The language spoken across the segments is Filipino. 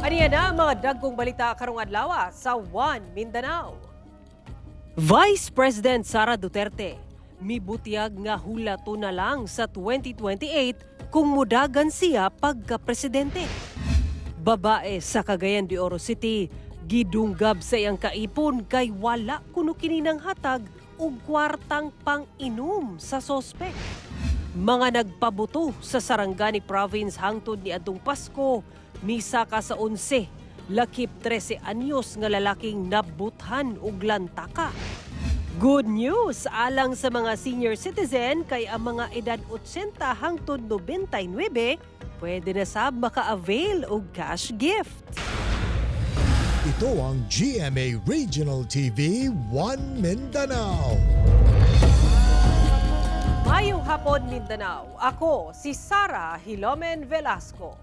Aniya na ang mga dagkong balita karong adlaw sa One Mindanao. Vice President Sara Duterte mibutiyag nga hulato na lang sa 2028 kung mudagan siya pagka-presidente. Babae sa Cagayan de Oro City gidunggab sa iyang kaipon kay wala kuno kini nang hatag og kwartang pang-inom sa sospek. Mga nagpabuto sa Sarangani Province hangtod ni adtong Pasko, misa ka sa 11, lakip 13 anyos nga lalaking nabuthan og lantaka. Good news alang sa mga senior citizen kay ang mga edad 80 hangtod 99 pwede na sab maka-avail og cash gift. Ito ang GMA Regional TV 1 Mindanao. Mayong hapon Mindanao, ako si Sara Hilomen Velasco.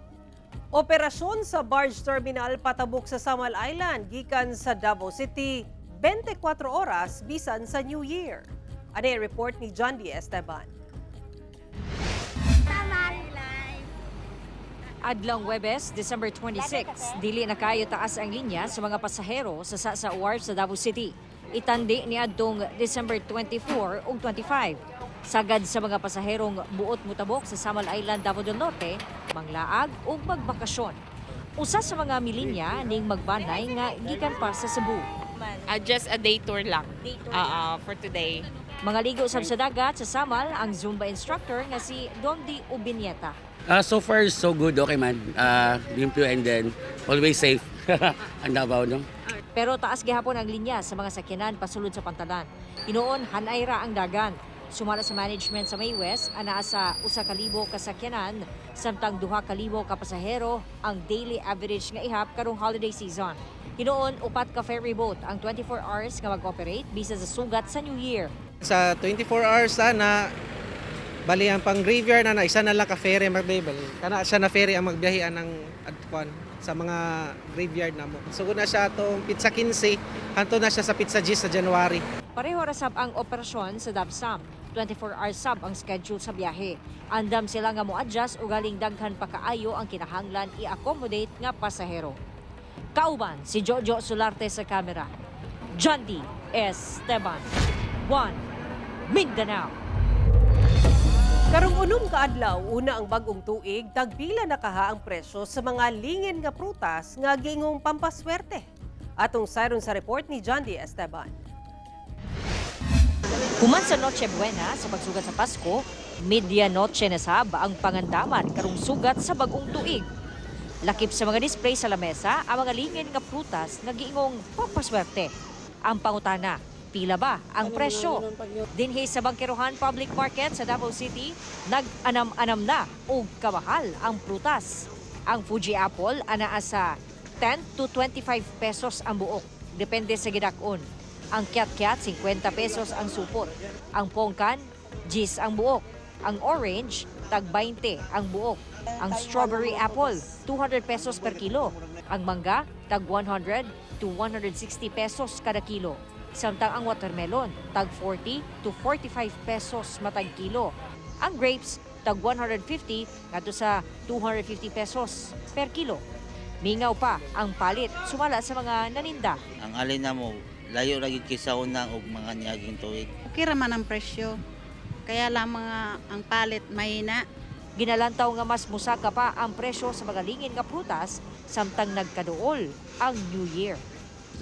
Operasyon sa barge terminal patabok sa Samal Island gikan sa Davao City 24 oras bisan sa New Year. Ano yung report ni John D. Esteban? Adlang Huwebes, December 26, dili na kayo taas ang linya sa mga pasahero sa Sasa Wharf sa Davao City. Itandi ni adtong December 24 ug 25. Sagad sa mga pasaherong buot mutabok sa Samal Island, Davao del Norte, manglaag ug magbakasyon. Usa sa mga milinya ning magbanay nga gikan pa sa Cebu. Just a day tour lang for today. Mga ligo sab sa dagat sa Samal ang Zumba instructor nga si Dondi Ubinieta. So far, so good. Okay man. Limpyo and then always safe. Ang Davao, no? Pero taas gihapon ang linya sa mga sakyanan pasulod sa pantalan. Hinoon, hanay ra ang dagan. Sumala sa management sa May West, anaa sa 1,000 ka sakyanan, samtang 2,000 ka pasahero ang daily average nga ihap karong holiday season. Hinoon, 4 ka ferry boat ang 24 hours nga mag-operate bisa sa sugat sa New Year. Sa 24 hours na bali ang pang graveyard na isa na lang ka ferry mag-label. Kana siya na ferry ang magbiyahe ng adkwan sa mga graveyard namo. Sugod na siya atong Pizza 15, hanto na siya sa Pizza G sa January. Pareho ra sab ang operasyon sa DAPSAM. 24 hours sab ang schedule sa biyahe. Andam sila nga mo-adjust o galing daghan pa kaayo ang kinahanglan i-accommodate nga pasahero. Kauban si Jojo Solarte sa kamera. John D. Esteban. 1 Mindanao. Karong unom ka adlaw, una ang bagong tuig, tagpila na kaha ang presyo sa mga lingin nga prutas nga gingong pampaswerte. Atong sayron sa report ni John D. Esteban. Human sa Noche Buena sa pagsugat sa Pasko, medianoche na sab ang pangandaman karong sugat sa bagong tuig. Lakip sa mga display sa lamesa ang mga lingin nga prutas nga giingong pampaswerte. Ang pangutana, pila ba ang presyo? Dinhi sa Bangkerohan Public Market sa Davao City, nag-anam-anam na og kamahal ang prutas. Ang Fuji apple anaa sa 10 to 25 pesos ang buok, depende sa gidak-on. Ang kiat-kiat 50 pesos ang supot. Ang pongkan 10 ang buok. Ang orange tag 20 ang buok. Ang strawberry apple 200 pesos per kilo. Ang mangga tag 100 to 160 pesos kada kilo. Samtang ang watermelon, tag 40 to 45 pesos matag kilo. Ang grapes, tag 150 ngadto sa 250 pesos per kilo. Mingaw pa ang palit sumala sa mga naninda. Ang alin na mo, layo lagi kaysa unang og mga niaging tuig. Okay raman ang presyo. Kaya lang ang palit mahina. Ginalantaw nga mas musaka pa ang presyo sa mga lingin nga prutas samtang nagkaduol ang New Year.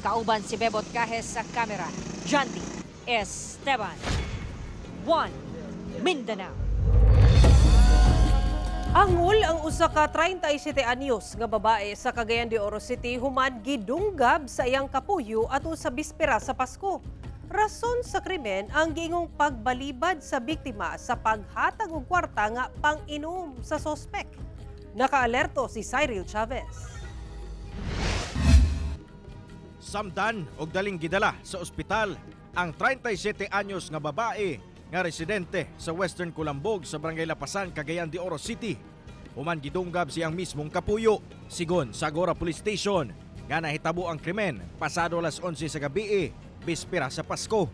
Kauban si Bebot Cajes sa kamera. John D. Esteban. 1 Mindanao. Angol ang usa ka 37 anyos nga babae sa Cagayan de Oro City human gidunggab sa iyang kapuyo ato sa bispera sa Pasko. Rason sa krimen ang giingong pagbalibad sa biktima sa paghatag og kwarta nga pang-inom sa sospek. Nakaalerto si Cyril Chavez. Samdan og daling gidala sa ospital ang 37 anyos nga babae nga residente sa Western Culambog sa Barangay Lapasan, Cagayan de Oro City. Human gidunggab siyang mismong kapuyo sigon sa Agora Police Station nga nahitabo ang krimen pasado alas 11 sa gabi, bispera sa Pasko.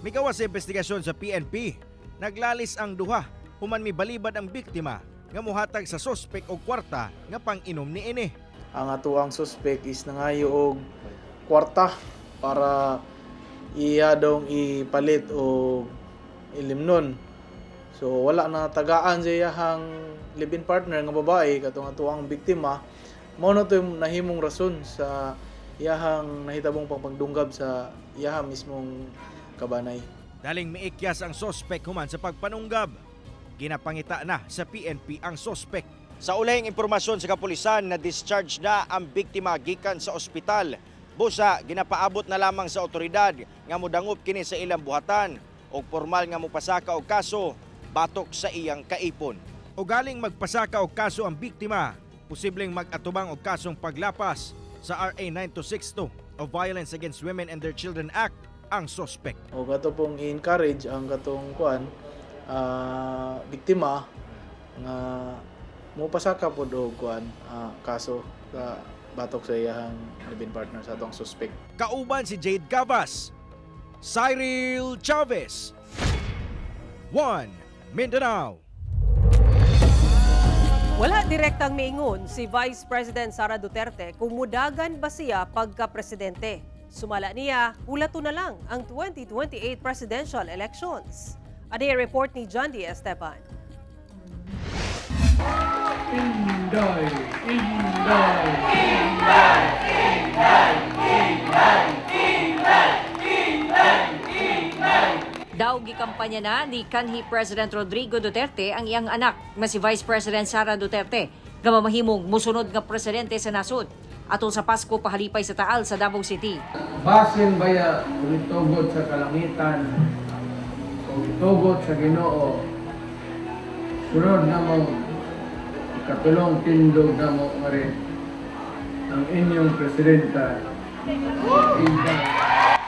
Migawas sa investigasyon sa PNP, naglalis ang duha human mibalibad ang biktima nga muhatag sa sospek og kwarta nga pang-inom niini. ang atuang suspect is nangayo og kwarta para iya dong ipalit o ilimnon. So wala na tagaan sa iyahang live-in partner nga babae katong atuang biktima. Mao na to yung nahimong rason sa iyahang nahitabong pagpagdunggab sa iyaha mismong kabanay. Daling miikyas ang sospek human sa pagpanunggab. Ginapangita na sa PNP ang sospek. Sa ulayng impormasyon sa kapulisan na discharge na ang biktima gikan sa ospital. Busa ginapaabot na lamang sa otoridad nga modangop kini sa ilang buhatan o formal nga mopasaka og kaso batok sa iyang kaipon. O galing magpasaka og kaso ang biktima, posibleng mag-atubang og kasong paglapas sa RA 9262 o Violence Against Women and Their Children Act ang sospek. O gato pong i-encourage ang katong biktima nga mopasaka pod og kaso sa batok sa iyang live-in partner sa atong suspect. Kauban si Jade Gavas, Cyril Chavez, One Mindanao. Wala direktang miingon si Vice President Sara Duterte kung mudagan ba siya pagka-presidente. Sumala niya, hulato na lang ang 2028 presidential elections. Ano yung report ni John D. Esteban? Inday, Daw gikampanya na ni kanhi President Rodrigo Duterte ang iyang anak nga si Vice President Sara Duterte nga mamahimong musunod nga presidente sa nasod atol sa Pasko pahalipay sa Taal sa Davao City. basin baya ulitugot sa kalangitan o itugot sa Ginoo. Sunod na mo katulong tindog na mo nga rin ang inyong presidenta.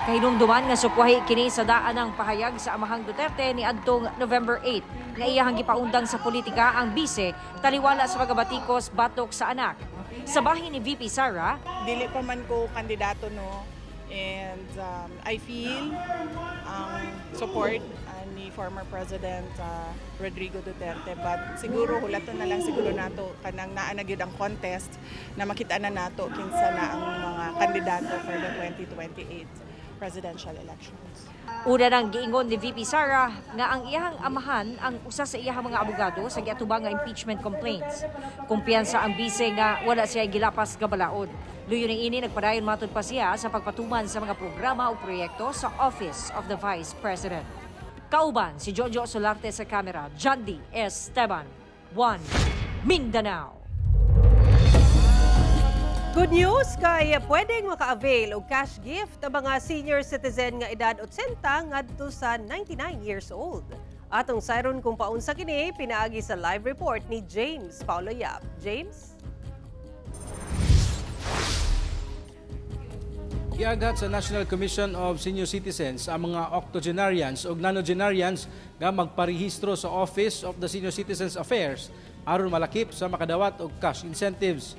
Kahinumduman nga sukwahi kini sa daan ng pahayag sa amahang Duterte ni adtong November 8 nga iyahang gipaundang sa politika ang bise taliwala sa pagabatikos batok sa anak. Sa bahin ni VP Sara, dili pa man ko kandidato no, and I feel ang support ni former President Rodrigo Duterte, but siguro hulaton na lang siguro nato kanang naa na gyud ang contest na makita na nato kinsa na ang mga kandidato for the 2028 presidential elections. una nang giingon ni VP Sara nga ang iyahang amahan ang usa sa iyahang mga abogado sa giatubang nga impeachment complaints. Kumpiyansa ang bise nga wala siya gilapas nga balaod. Luyo ning ini nagpadayon matud pa siya sa pagpatuman sa mga programa o proyekto sa Office of the Vice President. Kauban si Jojo Solarte sa kamera, John D. Esteban, One Mindanao. Good news kay pwedeng maka-avail og cash gift ang mga senior citizen nga edad 80 ngadto sa 99 years old. Atong sayron kung paunsa kini pinaagi sa live report ni James Paulo Yap. James? Giagat sa National Commission of Senior Citizens ang mga octogenarians o nonagenarians nga magparehistro sa Office of the Senior Citizens Affairs aron malakip sa makadawat og cash incentives.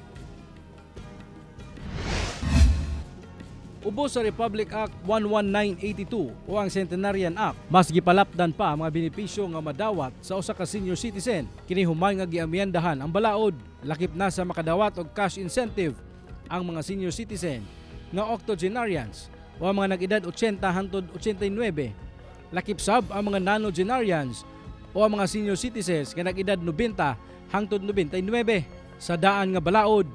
Ubos sa Republic Act 11982 o ang Centenarian Act, mas gipalapdan pa ang mga benepisyo nga madawat sa usa ka senior citizen. Kini human nga giamyandahan ang balaod, lakip na sa makadawat og cash incentive ang mga senior citizen nga octogenarians o ang mga nag-edad 80 hangtod 89. Lakip sab ang mga nonagenarians o ang mga senior citizens nga nag-edad 90 hangtod 99. Sa daan nga balaod,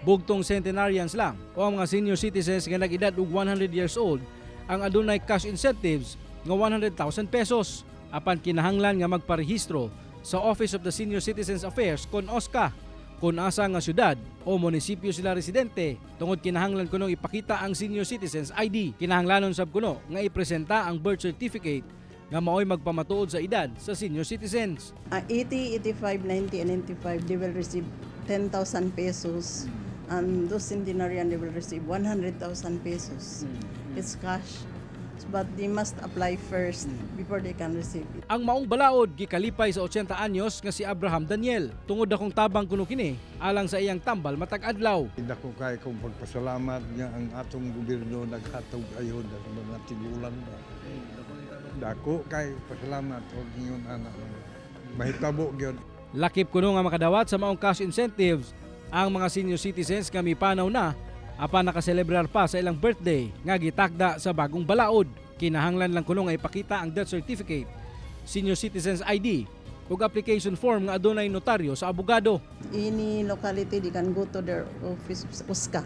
bugtong centenarians lang o ang mga senior citizens nga nag-edad og 100 years old ang adunay cash incentives nga 100,000 pesos apan kinahanglan nga magparehistro sa Office of the Senior Citizens Affairs kon OSCA kung asa nga syudad o munisipyo sila residente tungod kinahanglan kuno ipakita ang senior citizens ID. Kinahanglanon sab kuno nga ipresenta ang birth certificate nga maoy magpamatuod sa edad sa senior citizens. 80, 85, 90 and 95 they will receive 10,000 pesos. And those centenarian they will receive 100,000 pesos. It's cash. But they must apply first before they can receive it. Ang maong balaod gikalipay sa 80 anyos nga si Abraham Daniel. Tungod akong tabang kuno kini alang sa iyang tambal matag adlaw. Dako kay kong pagpasalamat nga ang atong gobyerno naghatag ayon sa mga tigulan. Dako kay pasalamat og ingon anak. Mahitabo gyud. Lakip kuno nga makadawat sa maong cash incentives Ang mga senior citizens kami panaw na apan nakaselebrar pa sa ilang birthday nga gitakda sa bagong balaod. Kinahanglan lang kuno nga ipakita ang death certificate, senior citizens ID ug application form nga adunay notaryo sa abogado. Any locality, they can go to their office, USCA,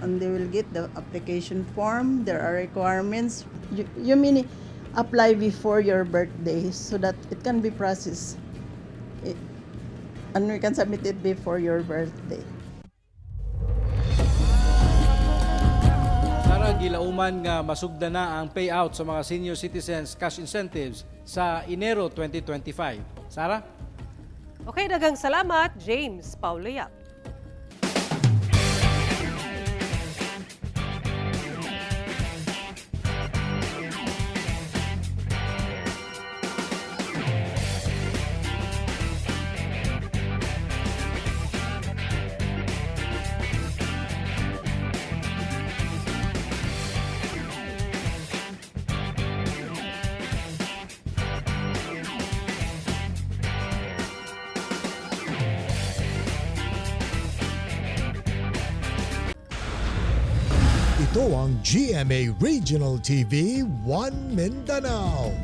and they will get the application form. There are requirements. You mean apply before your birthday so that it can be processed. And we can submit it before your birthday. Sara, gilauman nga masugda na ang payout sa mga senior citizens cash incentives sa Enero 2025. Sara? Okay, daghang salamat, James Pauliak. Ito ang GMA Regional TV 1 Mindanao.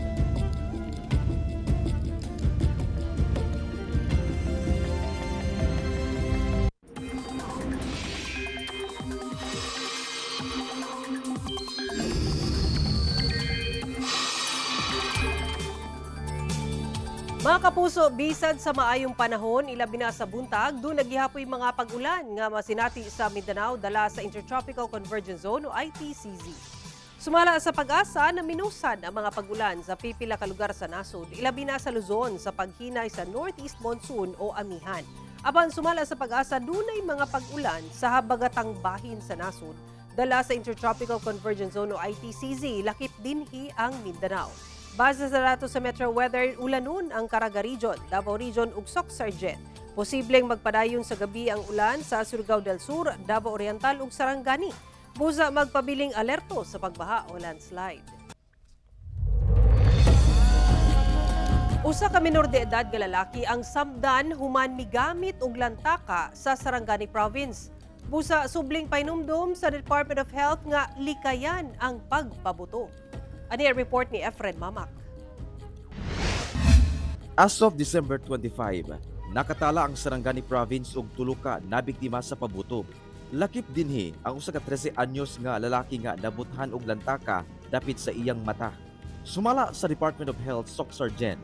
Mga kapuso, bisan sa maayong panahon, ilabi na sa buntag, doon naghihapoy mga pag-ulan nga masinati sa Mindanao dala sa Intertropical Convergence Zone o ITCZ. Sumala sa pag-asa na minusan ang mga pag-ulan sa pipila ka lugar sa nasod, ilabi na sa Luzon sa paghinay sa Northeast Monsoon o Amihan. Aban sumala sa pag-asa, dunay mga pag-ulan sa habagatang bahin sa nasod dala sa Intertropical Convergence Zone o ITCZ, lakip dinhi ang Mindanao. Base sa datos sa Metro Weather, ulanon ang Caraga Region, Davao Region ug Soc-Sargent. Posibleng magpadayon sa gabi ang ulan sa Surigao del Sur, Davao Oriental ug Sarangani. Busa magpabiling alerto sa pagbaha o landslide. Usa ka minor de edad nga lalaki ang samdan human migamit og lantaka sa Sarangani Province. Busa subling painumdum sa Department of Health nga likayan ang pagpabuto. Ani ang report ni Efren Mamak. As of December 25, nakatala ang Sarangani Province og tulo ka nabiktima sa pabuto. Lakip dinhi ang usa ka 13 anyos nga lalaki nga nabuthan og lantaka dapit sa iyang mata. Sumala sa Department of Health Soc-Sargent,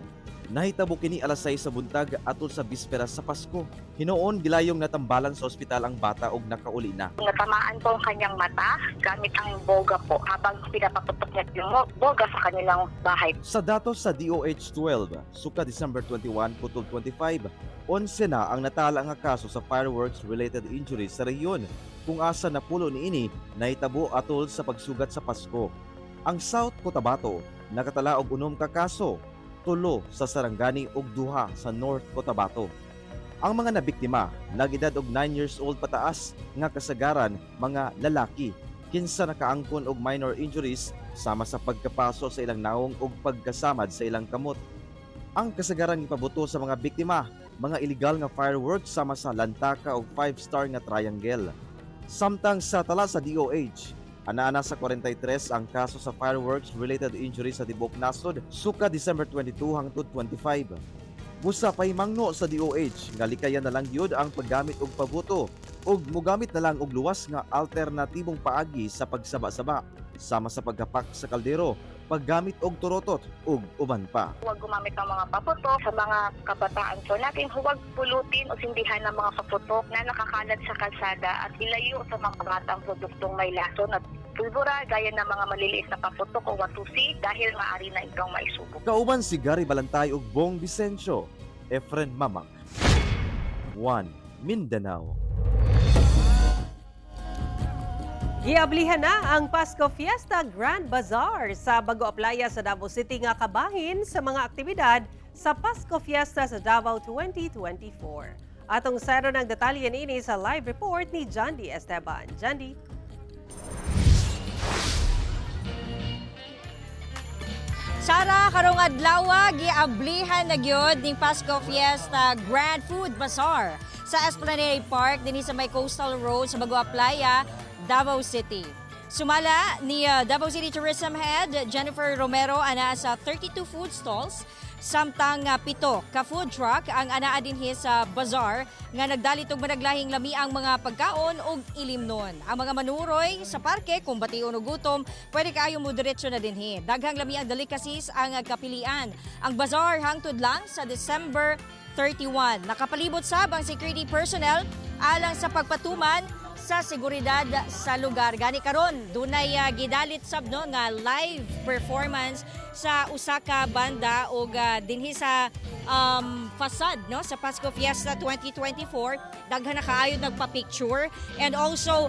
nahitabo kini alas 6 sa buntag atol sa bispera sa Pasko. Hinoon gilayong natambalan sa ospital ang bata og nakauli na. Natamaan po ang kanyang mata gamit ang boga po habang pinapaputok niya yung boga sa kanilang bahay. Sa datos sa DOH-12, suka December 21 putol 25, 11 na ang natala nga kaso sa fireworks-related injuries sa rehiyon, kung asa napulo niini nahitabo atol sa pagsugat sa Pasko. Ang South Cotabato nakatala og 6 ka kaso, 3 sa Sarangani ug 2 sa North Cotabato. Ang mga nabiktima, nag-edad og 9 years old pataas, nga kasagaran mga lalaki. Kinsa nakaangkon og minor injuries sama sa pagkapaso sa ilang naong ug pagkasamad sa ilang kamot. Ang kasagaran gipabuto sa mga biktima, mga illegal nga fireworks sama sa lantaka ug 5-star nga triangle. Samtang sa tala sa DOH, ana sa 43 ang kaso sa fireworks-related injuries sa Tibok Nasod, suka December 22 hangtod 25. Busa pay mangno sa DOH nga likayan na lang gyud ang paggamit og pabuto ug mogamit na lang og luwas nga alternatibong paagi sa pagsaba-saba sama sa pagkapak sa kaldero, paggamit og turotot ug uban pa. Huwag gumamit ng mga paputok sa mga kabataan po natin. Huwag pulutin o sindihan ng mga paputok na nakakalat sa kalsada at ilayo sa mga batang produktong may lason at pulbura gaya ng mga maliliit na paputok o watusi dahil maaari na itong maisubok. Kauban si Gary Balantay ug Bong Vicencio, Efren Mamak, 1 Mindanao. Giablihan na ang Pasko Fiesta Grand Bazaar sa Bagoa Playa sa Davao City nga kabahin sa mga aktibidad sa Pasko Fiesta sa Davao 2024. Atong saro ng detalye niini sa live report ni Jandy Esteban. Jandy. Sara, karong adlaw giablihan na gyud ning Pasko Fiesta Grand Food Bazaar sa Esplanade Park dinhi sa may Coastal Road sa Bagua Playa, Davao City. Sumala ni Davao City Tourism Head Jennifer Romero ana sa 32 food stalls samtang 7 ka food truck ang anaa dinhi sa bazaar nga nagdalit og managlahing lami ang mga pagkaon ug ilimnon. Ang mga manuroy sa parke kung bation og gutom, pwede kaayo mo diretso na dinhi. Daghang lami ang delicacies ang kapilian. Ang bazaar hangtod lang sa December 31. Nakapalibot sab ang security personnel alang sa pagpatuman sa seguridad sa lugar. Gani karon dunay gidalit sab no nga live performance sa usa ka banda og dinhi sa facade no sa Pasko Fiesta 2024. Daghan na kaayo nagpa-picture and also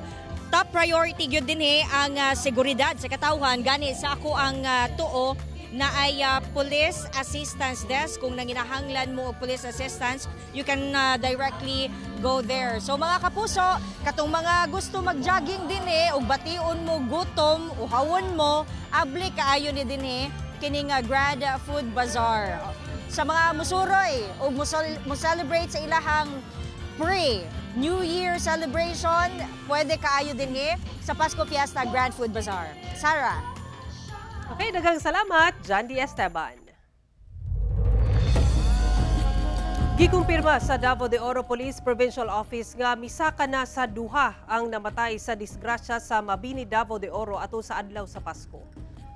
top priority gyud dinhi ang seguridad sa katawhan. Gani sa ako ang tuo na ay police assistance desk. Kung nanginahanglan mo og police assistance, you can directly go there. So mga kapuso, katong mga gusto mag-jogging din ug bation mo gutom, uhawon mo, abli kaayo ni dinhi kining Grad Food Bazaar. Sa mga musuroy ug mo celebrate sa ilahang pre-New Year celebration, pwede kaayo dinhi sa Pasko Fiesta Grand Food Bazaar. Sarah. Okay, daghang salamat, John D. Esteban. Gikumpirma sa Davao de Oro Police Provincial Office nga misaka na sa duha ang namatay sa disgrasya sa Mabini, Davao de Oro ato sa adlaw sa Pasko.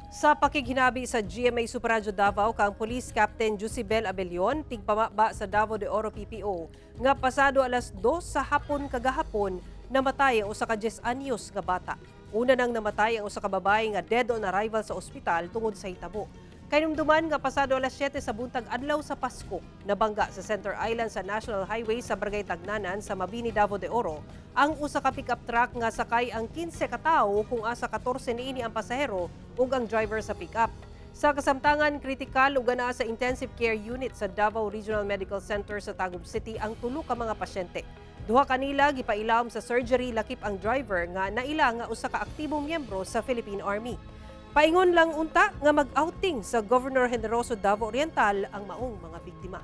Sa pakighinabi sa GMA Superradyo Davao kang Police Captain Jusibel Abelion, tigpamaba sa Davao de Oro PPO, nga pasado alas 2 sa hapon kagahapon, namatay ang usa ka 10 anyos nga bata. Una nang namatay ang usa ka babae nga dead on arrival sa ospital tungod sa hitabo. Kainumduman nga pasado alas 7 sa buntag adlaw sa Pasko, nabangga sa Center Island sa National Highway sa Barangay Tagnanan sa Mabini, Davao de Oro, ang usa ka pickup truck nga sakay ang 15 ka tawo kung asa 14 niini ang pasahero ug ang driver sa pickup. Sa kasamtangan, kritikal ug anaa sa intensive care unit sa Davao Regional Medical Center sa Tagum City ang 3 ka mga pasyente. Duha kanila gipailawom sa surgery lakip ang driver nga naila nga usa ka aktibong miyembro sa Philippine Army. Paingon lang unta nga mag-outing sa Governor Generoso Davao Oriental ang maong mga biktima.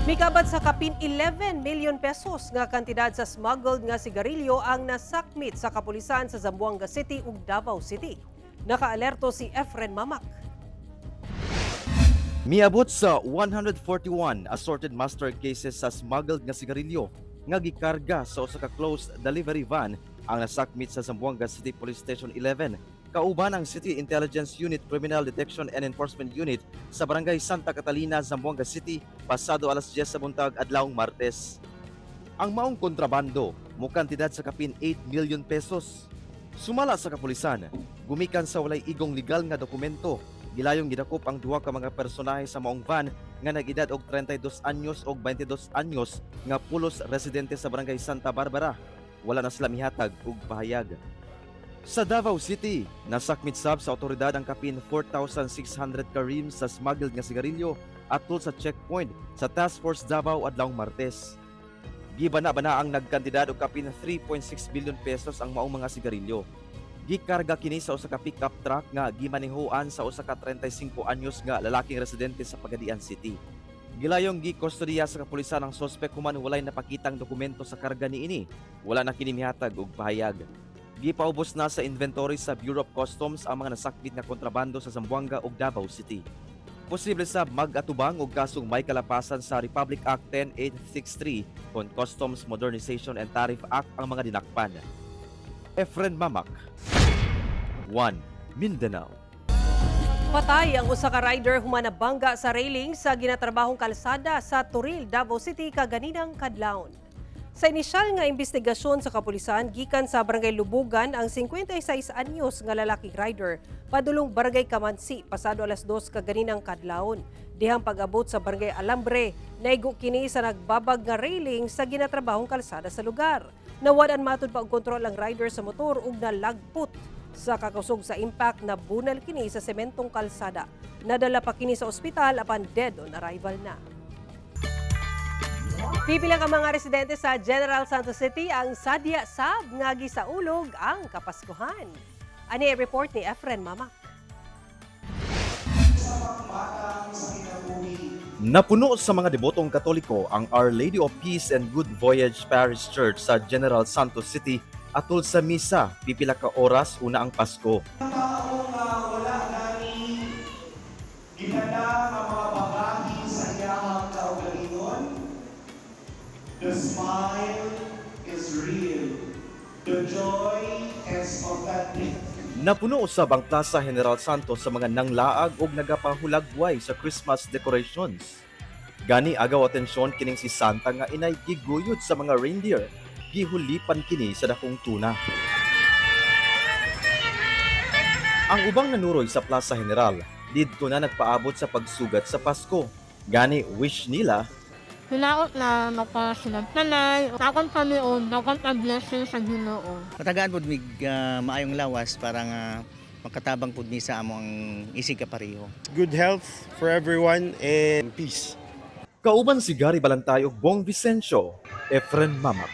Mikabad sa kapin 11 million pesos nga kantidad sa smuggled nga sigarilyo ang nasakmit sa kapulisan sa Zamboanga City ug Davao City. Nakaalerto si Efren Mamak. Miabot sa 141 assorted master cases sa smuggled nga sigarilyo nga gikarga sa usa ka closed delivery van ang nasakmit sa Zamboanga City Police Station 11. Kauban ang City Intelligence Unit Criminal Detection and Enforcement Unit sa Barangay Santa Catalina, Zamboanga City, pasado alas 10 sa buntag adlawng Martes. Ang maong kontrabando mo kantidad sa kapin 8 million pesos. Sumala sa kapulisan, gumikan sa walay igong legal nga dokumento. Gilayong gidakop ang duha ka mga personahe sa maong van nga nag-edad og 32 anyos og 22 anyos nga pulos residente sa Barangay Santa Barbara. Wala na sila mihatag og pahayag. Sa Davao City, nasakmit sab sa otoridad ang kapin 4,600 ka reams sa smuggled nga sigarilyo atol sa checkpoint sa Task Force Davao adlawng Martes. Gibana-bana ang nagkantidad og kapin 3.6 billion pesos ang maong mga sigarilyo. Gikarga kini sa usa ka pickup truck nga gimanehoan sa usa ka 35 anyos nga lalaking residente sa Pagadian City. Gilayong gikustodiya sa kapulisan ang suspek human walay napakitang dokumento sa karga niini. Wala na kini mihatag og pahayag. Gipaubos na sa inventory sa Bureau of Customs ang mga nasakmit nga kontrabando sa Zamboanga ug Davao City. Posible sab mag-atubang og kasong may kalapasan sa Republic Act 10863 kon Customs Modernization and Tariff Act ang mga dinakpan. Efren Mamak, 1 Mindanao. Patay ang usa ka rider human nabangga sa railing sa ginatrabahong kalsada sa Turil, Davao City kaganinang kadlawon. Sa inisyal nga investigasyon sa kapulisan, gikan sa Barangay Lubugan ang 56 anyos nga lalaking rider padulong Barangay Kamansi pasado alas 2 kaganinang kadlawon. Dihang pag-abot sa Barangay Alambre, naigo kini sa nagbabag nga railing sa ginatrabahong kalsada sa lugar. Nawadan matud pa og kontrol ang rider sa motor ug nalagput. Sa kakusog sa impact na bunal kini sa sementong kalsada. Nadala pa kini sa ospital apan dead on arrival na. Pipilang ang mga residente sa General Santos City ang sadya sab nga gisaulog ang Kapaskuhan. Ani report ni Efren Mamak. Napuno sa mga debotong Katoliko ang Our Lady of Peace and Good Voyage Parish Church sa General Santos City atol sa misa pipila ka oras una ang Pasko. Wala nani ginada nga mga babae sa iyahang kaugalingon. The smile is real. The joy is authentic. Napuno usab ang Plaza General Santos sa mga nanglaag ug nagapahulagway sa Christmas decorations. Gani agaw atensyon kining si Santa nga inay giguyod sa mga reindeer. Gihulipan kini sa dakong tuna. Ang ubang nanuroy sa Plaza General, didto na nagpaabot sa pagsugat sa Pasko. Gani wish nila Hinaot na makasinagtanay, nakon kami o nakon blessing sa Ginoo. Matagaan pod mig maayong lawas para nga makatabang pod mi sa amo ang isig kapareho. Good health for everyone and peace. Kauban si Gary Balantay ug Bong Vicencio, Efren Mamak.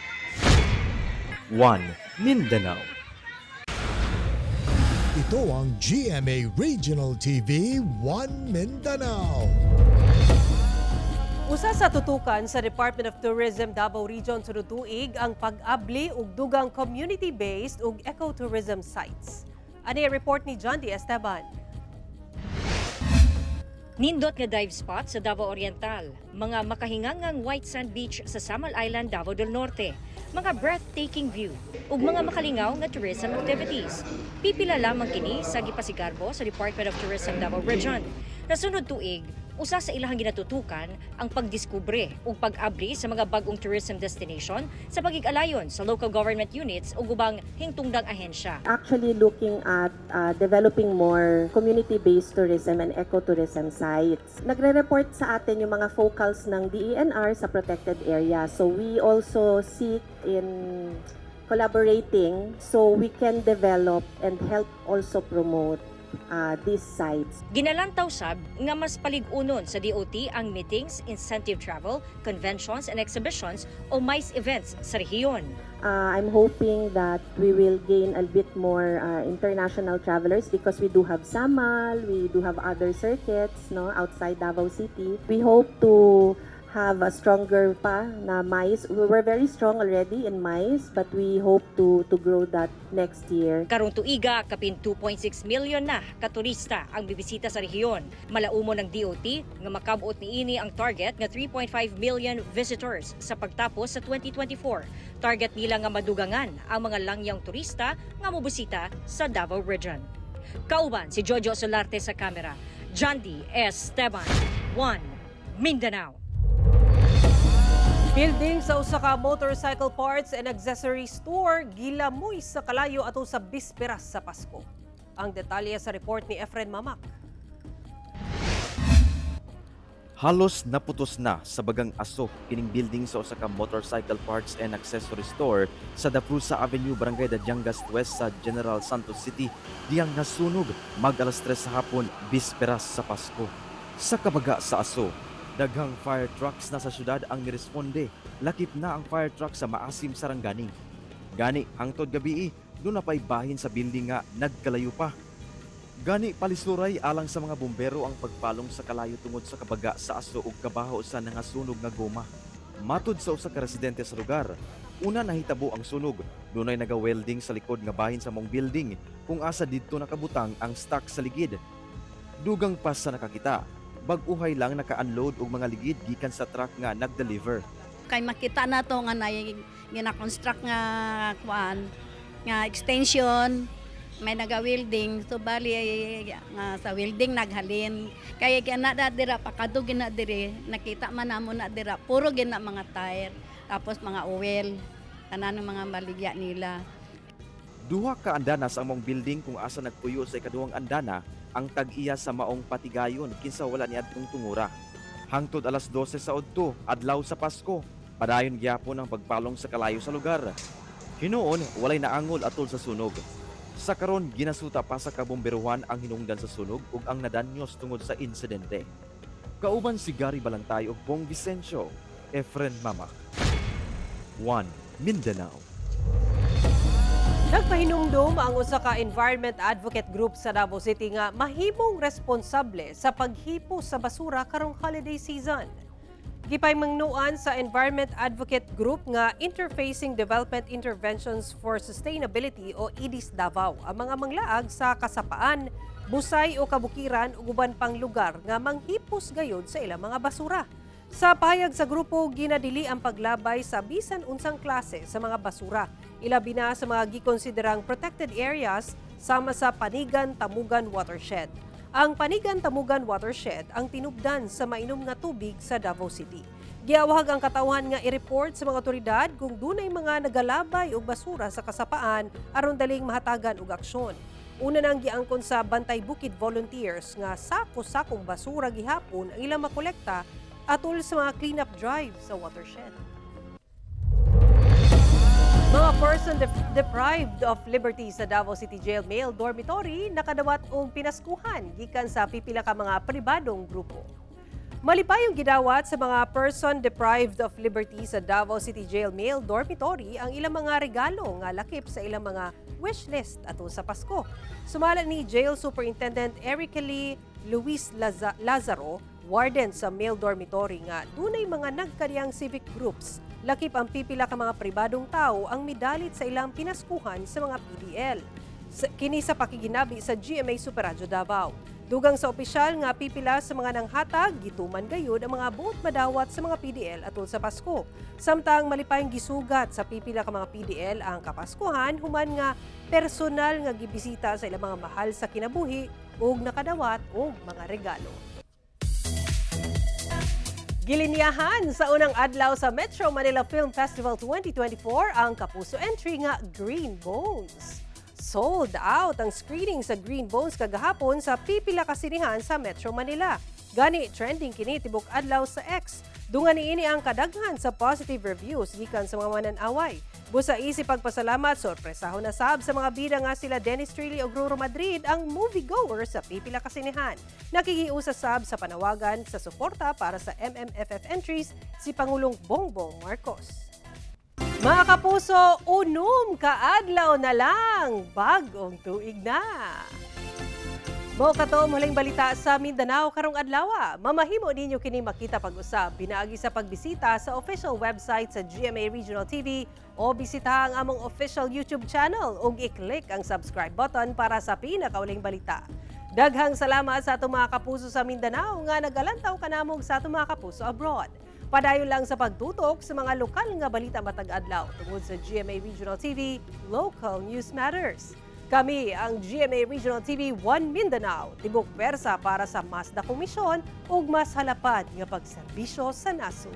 1 Mindanao. Ito ang GMA Regional TV 1 Mindanao. Usa sa tutukan sa Department of Tourism Davao Region sunod tuig ang pag-abli ug dugang community-based ug ecotourism sites. Ani report ni John D. Esteban. Nindot nga dive spot sa Davao Oriental, mga makahingangang white sand beach sa Samal Island, Davao del Norte, mga breathtaking view ug mga makalingaw nga tourism activities. Pipila lamang kini sa gipasigarbo sa Department of Tourism Davao Region. Nasunod tuig, usa sa ilahang ginatutukan ang pagdiskubre ug pag-abri sa mga bag-ong tourism destination sa pagig-alayon sa local government units ug ubang hingtungdang ahensya. Actually looking at developing more community-based tourism and ecotourism sites. Nagre-report sa atin yung mga focals ng DENR sa protected area. So we also seek in collaborating so we can develop and help also promote these sites. Ginalantaw sab nga mas paligunon sa DOT ang meetings, incentive travel, conventions and exhibitions o MICE events sa rehiyon. I'm hoping that we will gain a bit more international travelers because we do have Samal, we do have other circuits outside Davao City. We hope to have a stronger pa na MICE. We were very strong already in MICE but we hope to grow that next year. Karong tuiga, kapin 2.6 million na katurista ang bibisita sa rehiyon. Malaumo ng DOT nga makabuot niini ang target nga 3.5 million visitors sa pagtapos sa 2024. Target nila nga madugangan ang mga langyang turista nga mobisita sa Davao Region. Kauban si Jojo Solarte sa kamera. John D. Esteban, 1 Mindanao. Building sa usa ka motorcycle parts and accessory store gilamoy sa kalayo ato sa bisperas sa Pasko. Ang detalye sa report ni Efren Mamak. halos naputos na sa bagang aso kining building sa usa ka motorcycle parts and accessory store sa Daprusa Avenue, Barangay Dadyangas West sa General Santos City diyang nasunog mag-alas 3 sa hapon bisperas sa Pasko. Sa kabaga sa aso, daghang fire trucks na sa syudad ang niresponde. Lakip na ang fire truck sa Maasim, Sarangani. Gani hangtod gabi, doon na pa'y bahin sa building nga nagkalayo pa. Gani palisuray alang sa mga bumbero ang pagpalong sa kalayo tungod sa kabaga sa aso ug kabaho sa nangasunog nga goma. Matud sa usa ka residente sa lugar, una nahitabo ang sunog, dunay naga-welding sa likod nga bahin sa mong building kung asa didto nakabutang ang stock sa ligid. Dugang pas sa nakakita, bag-uhay lang naka-unload og mga ligid gikan sa truck nga nag-deliver. Kay makita na to nga gina-construct nga kuan nga extension, may naga-welding, so bali nga sa welding naghalin. Kaya gina dira pakadto gina dire, nakita man namo na dira puro gina mga tire, tapos mga oil, tanan ng mga baligya nila. Duha ka andanas ang mong building kung asa nagpuyo sa ikaduhang andana ang tag-iya sa maong patigayon kinsa wala ni adtong tungura. Hangtod alas 12 sa udto, adlaw sa Pasko, padayon gyapon ang pagpalong sa kalayo sa lugar. Hinuon walay naangol atol sa sunog. Sa karon ginasuta pa sa kabomberuhan ang hinungdan sa sunog ug ang nadanyos tungod sa insidente. Kauban si Gary Balantay ug Bong Vicencio, Efren Mamak. 1 Mindanao. Nagpahinumdum ang usa ka environment advocate group sa Davao City nga mahimong responsable sa paghipo sa basura karong holiday season. Gipaymangnuan sa Environment Advocate Group nga Interfacing Development Interventions for Sustainability o IDIS Davao ang mga manglaag sa kasapaan, busay o kabukiran ug uban pang lugar nga manghipos gayud sa ilang mga basura. Sa pahayag sa grupo, ginadili ang paglabay sa bisan unsang klase sa mga basura, ilabi na sa mga gikonsiderang protected areas sama sa Panigan-Tamugan Watershed. Ang Panigan-Tamugan Watershed ang tinubdan sa mainom nga tubig sa Davao City. Giawhag ang katawhan nga i-report sa mga otoridad kung dunay mga nagalabay og basura sa kasapaan aron daling mahatagan og aksyon. Una nang giangkon sa Bantay Bukid volunteers nga sako-sakong basura gihapon ang ilang makolekta atol sa mga cleanup drive sa watershed. Mga person deprived of liberty sa Davao City Jail Male Dormitory nakadawat og pinaskuhan gikan sa pipila ka mga pribadong grupo. Malipay yung gidawat sa mga person deprived of liberty sa Davao City Jail Male Dormitory ang ilang mga regalo nga lakip sa ilang mga wish list ato sa Pasko. Sumala ni Jail Superintendent Erically Luis Lazaro, warden sa male dormitory nga dunay mga nagkariyang civic groups. Lakip ang pipila ka mga pribadong tao ang midalit sa ilang pinaskuhan sa mga PDL. Kini sa pakiginabi sa GMA Super Radio Davao. Dugang sa opisyal nga pipila sa mga nanghatag, gituman gayud ang mga buot madawat sa mga PDL atol sa Pasko. Samtang malipayong gisugat sa pipila ka mga PDL ang kapaskuhan, human nga personal nga gibisita sa ilang mga mahal sa kinabuhi ug nakadawat og mga regalo. Gilinyahan sa unang adlaw sa Metro Manila Film Festival 2024 ang kapuso entry nga Green Bones. Sold out ang screening sa Green Bones kagahapon sa pipila ka sinihan sa Metro Manila. Gani trending kini tibok adlaw sa X. Dungan niini ang kadaghan sa positive reviews gikan sa mga mananaway. Busa isip pagpasalamat, sorpresahon na sab sa mga bida nga sila Dennis Trilly o Ruro Madrid ang moviegoer sa pipila ka sinihan. Nakikiusa sab sa panawagan sa suporta para sa MMFF entries si Pangulong Bongbong Marcos. Mga kapuso, unom kaadlaw na lang, bagong tuig na. Mo katom huling balita sa Mindanao karong adlaw. Mamahimo ninyo kini makita pag-usab pinaagi sa pagbisita sa official website sa GMA Regional TV o bisita ang among official YouTube channel ug i-click ang subscribe button para sa pinakauling balita. Daghang salamat sa atong mga kapuso sa Mindanao nga nagalantaw kanamong sa atong mga kapuso abroad. Padayon lang sa pagtutok sa mga lokal nga balita matag adlaw tungod sa GMA Regional TV, Local News Matters. Kami ang GMA Regional TV 1 Mindanao, tibok persa para sa mas na komisyon ug mas halapad nga pagserbisyo sa nasod.